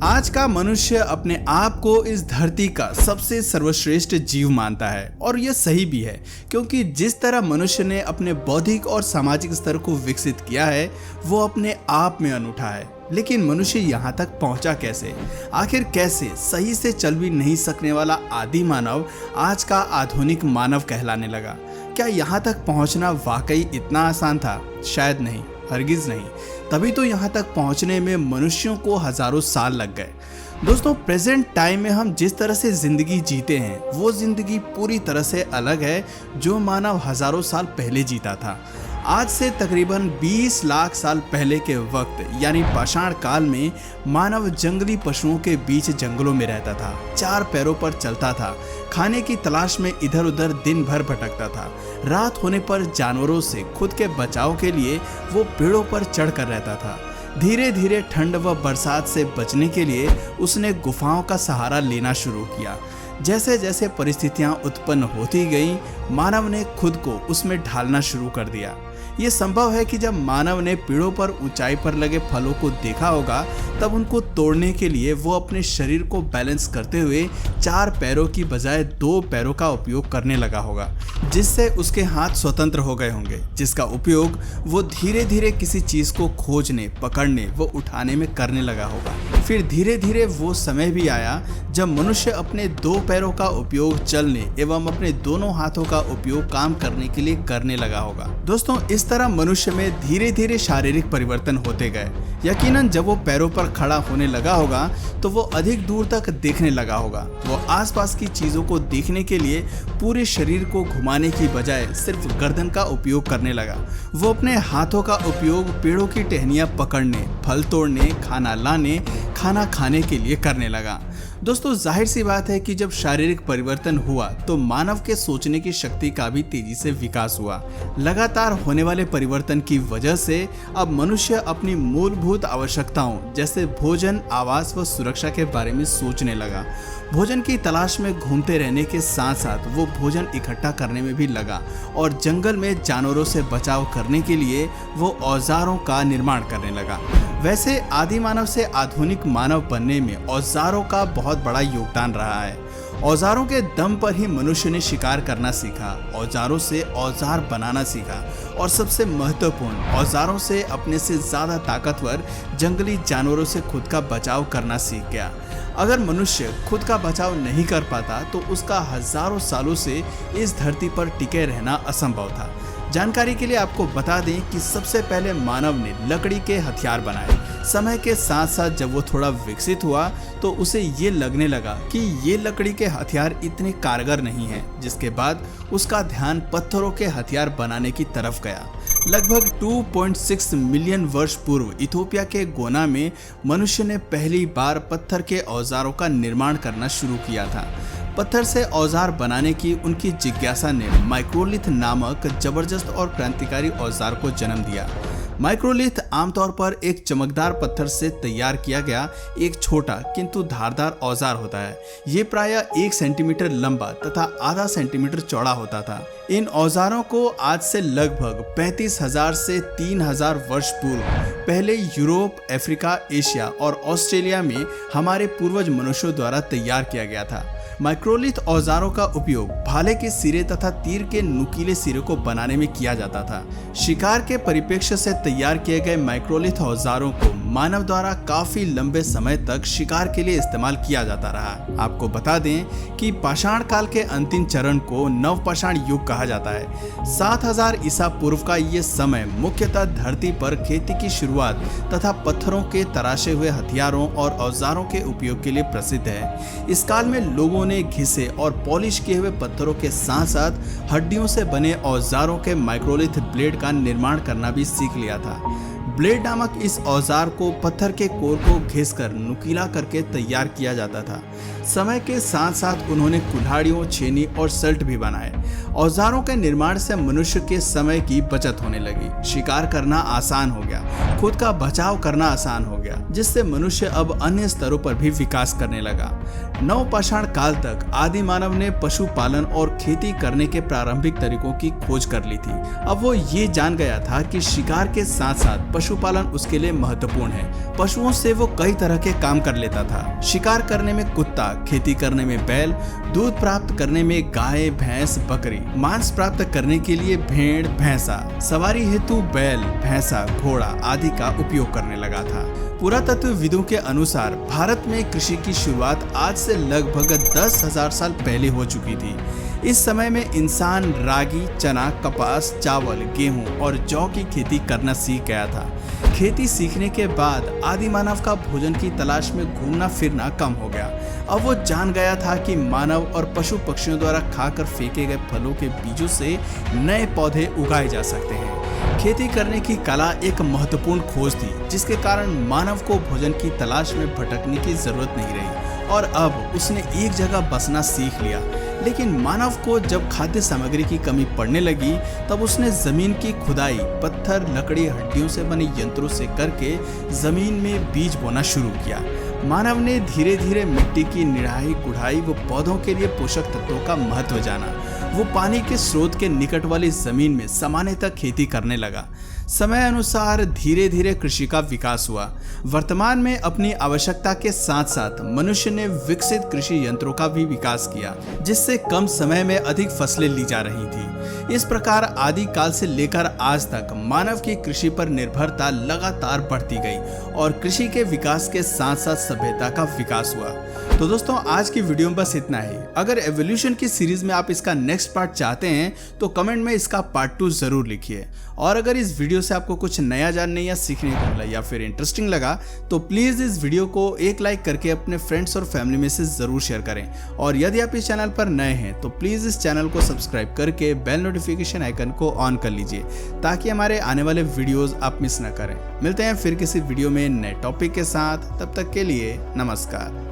आज का मनुष्य अपने आप को इस धरती का सबसे सर्वश्रेष्ठ जीव मानता है और यह सही भी है, क्योंकि जिस तरह मनुष्य ने अपने बौद्धिक और सामाजिक स्तर को विकसित किया है वो अपने आप में अनूठा है। लेकिन मनुष्य यहाँ तक पहुँचा कैसे? आखिर कैसे सही से चल भी नहीं सकने वाला आदि मानव आज का आधुनिक मानव कहलाने लगा? क्या यहाँ तक पहुँचना वाकई इतना आसान था? शायद नहीं, हरगिज नहीं। तभी तो यहाँ तक पहुँचने में मनुष्यों को हजारों साल लग गए। दोस्तों, प्रेजेंट टाइम में हम जिस तरह से जिंदगी जीते हैं वो जिंदगी पूरी तरह से अलग है जो मानव हजारों साल पहले जीता था। आज से तकरीबन 20 लाख साल पहले के वक्त यानी पाषाण काल में मानव जंगली पशुओं के बीच जंगलों में रहता था, 4 पैरों पर चलता था, खाने की तलाश में इधर उधर दिन भर भटकता था। रात होने पर जानवरों से खुद के बचाव के लिए वो पेड़ों पर चढ़कर रहता था। धीरे धीरे ठंड व बरसात से बचने के लिए उसने गुफाओं का सहारा लेना शुरू किया। जैसे जैसे परिस्थितियां उत्पन्न होती गईं, मानव ने खुद को उसमें ढालना शुरू कर दिया। ये संभव है कि जब मानव ने पेड़ों पर ऊंचाई पर लगे फलों को देखा होगा तब उनको तोड़ने के लिए वो अपने शरीर को बैलेंस करते हुए 4 पैरों की बजाय 2 पैरों का उपयोग करने लगा होगा, जिससे उसके हाथ स्वतंत्र हो गए होंगे, जिसका उपयोग वो धीरे धीरे किसी चीज को खोजने, पकड़ने व उठाने में करने लगा होगा। फिर धीरे धीरे वो समय भी आया जब मनुष्य अपने 2 पैरों का उपयोग चलने एवं अपने दोनों हाथों का उपयोग काम करने के लिए करने लगा होगा। दोस्तों, इस तरह मनुष्य में धीरे धीरे शारीरिक परिवर्तन होते गए। यकीनन जब वो पैरों पर खड़ा होने लगा होगा तो वो अधिक दूर तक देखने लगा होगा। वो आसपास की चीजों को देखने के लिए पूरे शरीर को घुमाने की बजाय सिर्फ गर्दन का उपयोग करने लगा। वो अपने हाथों का उपयोग पेड़ों की टहनियां पकड़ने, फल तोड़ने, खाना लाने, खाना खाने के लिए करने लगा। दोस्तों, जाहिर सी बात है कि जब शारीरिक परिवर्तन हुआ तो मानव के सोचने की शक्ति का भी तेजी से विकास हुआ। लगातार होने वाले परिवर्तन की वजह से अब मनुष्य अपनी मूलभूत आवश्यकताओं जैसे भोजन, आवास व सुरक्षा के बारे में सोचने लगा। भोजन की तलाश में घूमते रहने के साथ साथ वो भोजन इकट्ठा करने में भी लगा और जंगल में जानवरों से बचाव करने के लिए वो औजारों का निर्माण करने लगा। वैसे आदि मानव से आधुनिक मानव बनने में औजारों का बहुत बड़ा योगदान रहा है। औजारों के दम पर ही मनुष्य ने शिकार करना सीखा, औजारों से औजार बनाना सीखा और सबसे महत्वपूर्ण, औजारों से अपने से ज्यादा ताकतवर जंगली जानवरों से खुद का बचाव करना सीख गया। अगर मनुष्य खुद का बचाव नहीं कर पाता तो उसका हजारों सालों से इस धरती पर टिके रहना असंभव था। जानकारी के लिए आपको बता दें कि सबसे पहले मानव ने लकड़ी के हथियार बनाए। समय के साथ साथ जब वो थोड़ा विकसित हुआ तो उसे ये लगने लगा कि ये लकड़ी के हथियार इतने कारगर नहीं हैं, जिसके बाद उसका ध्यान पत्थरों के हथियार बनाने की तरफ गया। लगभग 2.6 मिलियन वर्ष पूर्व इथोपिया के गोना में मनुष्य ने पहली बार पत्थर के औजारों का निर्माण करना शुरू किया था। पत्थर से औजार बनाने की उनकी जिज्ञासा ने माइक्रोलिथ नामक जबरदस्त और क्रांतिकारी औजार को जन्म दिया। माइक्रोलिथ आमतौर पर एक चमकदार पत्थर से तैयार किया गया एक छोटा किंतु धारदार औजार होता है। ये प्रायः 1 सेंटीमीटर लंबा तथा आधा सेंटीमीटर चौड़ा होता था। इन औजारों को आज से लगभग 35,000 से 3,000 वर्ष पूर्व पहले यूरोप, अफ्रीका, एशिया और ऑस्ट्रेलिया में हमारे पूर्वज मनुष्यों द्वारा तैयार किया गया था। माइक्रोलिथ औजारों का उपयोग भाले के सिरे तथा तीर के नुकीले सिरे को बनाने में किया जाता था। शिकार के परिप्रेक्ष्य से तैयार किए गए माइक्रोलिथ औजारों को मानव द्वारा काफी लंबे समय तक शिकार के लिए इस्तेमाल किया जाता रहा। आपको बता दें कि पाषाण काल के अंतिम चरण को नवपाषाण युग कहा जाता है। 7000 ईसा पूर्व का ये समय मुख्यतः धरती पर खेती की शुरुआत तथा पत्थरों के तराशे हुए हथियारों और औजारों के उपयोग के लिए प्रसिद्ध है। इस काल में लोगों ने घिसे और पॉलिश किए हुए पत्थरों के साथ साथ हड्डियों से बने औजारों के माइक्रोलिथ ब्लेड का निर्माण करना भी सीख लिया था। ब्लेड नामक इस औजार को पत्थर के कोर को घिसकर नुकीला करके तैयार किया जाता था। समय के साथ साथ उन्होंने कुल्हाड़ियों, छेनी और सल्ट भी बनाए। औजारों के निर्माण से मनुष्य के समय की बचत होने लगी। शिकार करना आसान हो गया, खुद का बचाव करना आसान हो गया, जिससे मनुष्य अब अन्य स्तरों पर भी विकास करने लगा। नवपाषाण काल तक आदि मानव ने पशुपालन और खेती करने के प्रारंभिक तरीकों की खोज कर ली थी। अब वो ये जान गया था कि शिकार के साथ साथ पशुपालन उसके लिए महत्वपूर्ण है। पशुओं से वो कई तरह के काम कर लेता था। शिकार करने में कुत्ता, खेती करने में बैल, दूध प्राप्त करने में गाय, भैंस, बकरी, मांस प्राप्त करने के लिए भेड़, भैंसा, सवारी हेतु बैल, भैंसा, घोड़ा आदि का उपयोग करने लगा था। पुरातत्वविदों के अनुसार भारत में कृषि की शुरुआत आज से लगभग 10,000 साल पहले हो चुकी थी। इस समय में इंसान रागी, चना, कपास, चावल, गेहूं और जौ की खेती करना सीख गया था। खेती सीखने के बाद आदि मानव का भोजन की तलाश में घूमना फिरना कम हो गया। अब वो जान गया था कि मानव और पशु पक्षियों द्वारा खाकर फेंके गए फलों के बीजों से नए पौधे उगाए जा सकते हैं। खेती करने की कला एक महत्वपूर्ण खोज थी, जिसके कारण मानव को भोजन की तलाश में भटकने की जरूरत नहीं रही और अब उसने एक जगह बसना सीख लिया। लेकिन मानव को जब खाद्य सामग्री की कमी पड़ने लगी, तब उसने जमीन की खुदाई पत्थर, लकड़ी, हड्डियों से बने यंत्रों से करके जमीन में बीज बोना शुरू किया। मानव ने धीरे धीरे मिट्टी की निराई गुड़ाई व पौधों के लिए पोषक तत्वों का महत्व जाना। वो पानी के स्रोत के निकट वाली जमीन में सामान्यतः खेती करने लगा। समय अनुसार धीरे धीरे कृषि का विकास हुआ। वर्तमान में अपनी आवश्यकता के साथ साथ मनुष्य ने विकसित कृषि यंत्रों का भी विकास किया, जिससे कम समय में अधिक फसलें ली जा रही थी। इस प्रकार आदि काल से लेकर आज तक मानव की कृषि पर निर्भरता लगातार बढ़ती गई और कृषि के विकास के साथ साथ सभ्यता का विकास हुआ। तो दोस्तों, आज की वीडियो में बस इतना ही। अगर एवोल्यूशन की सीरीज में आप इसका नेक्स्ट पार्ट चाहते हैं तो कमेंट में इसका पार्ट 2 जरूर लिखिए। और अगर इस वीडियो से आपको कुछ नया जानने या सीखने को मिला या फिर इंटरेस्टिंग लगा तो प्लीज इस वीडियो को एक लाइक करके अपने फ्रेंड्स और फैमिली में से जरूर शेयर करें। और यदि आप इस चैनल पर नए हैं तो प्लीज इस चैनल को सब्सक्राइब करके बेल नोटिफिकेशन आइकन को ऑन कर लीजिए, ताकि हमारे आने वाले वीडियोस आप मिस न करें। मिलते हैं फिर किसी वीडियो में नए टॉपिक के साथ, तब तक के लिए नमस्कार।